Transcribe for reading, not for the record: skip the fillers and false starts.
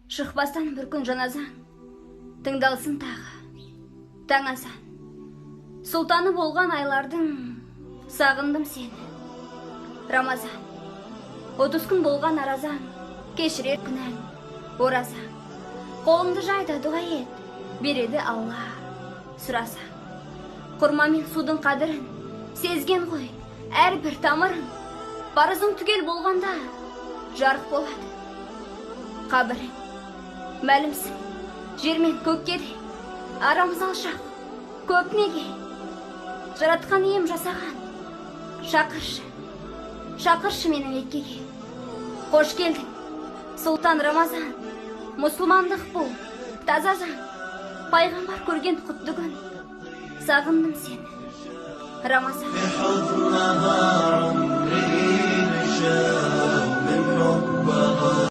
Шықпастан бір күн жаназаң, тыңдалсын тағы, таң азан. Сұлтаны болған айлардың, сағындым сені. Рамазан, 30 күн болған аразаң, кешірер күнәң, оразаң. Қолымды жайда дұға ет, береді Алла, сұрасаң. Құрма мен судың қадірін, сезген ғой, әрбір тамырын. Парызың түгел болғанда, жарық болады. Қабірің, мәлімсің, жер мен көкке де, арамыз алшақ, көп неге. Жаратқан ием жасаған, шақыршы менің Меккеге. Қош келдің, Сұлтан Рамазан, мұсылмандық бұл, таза жан, пайғамбар көрген құтты күн. Сағындым сені, Рамазан.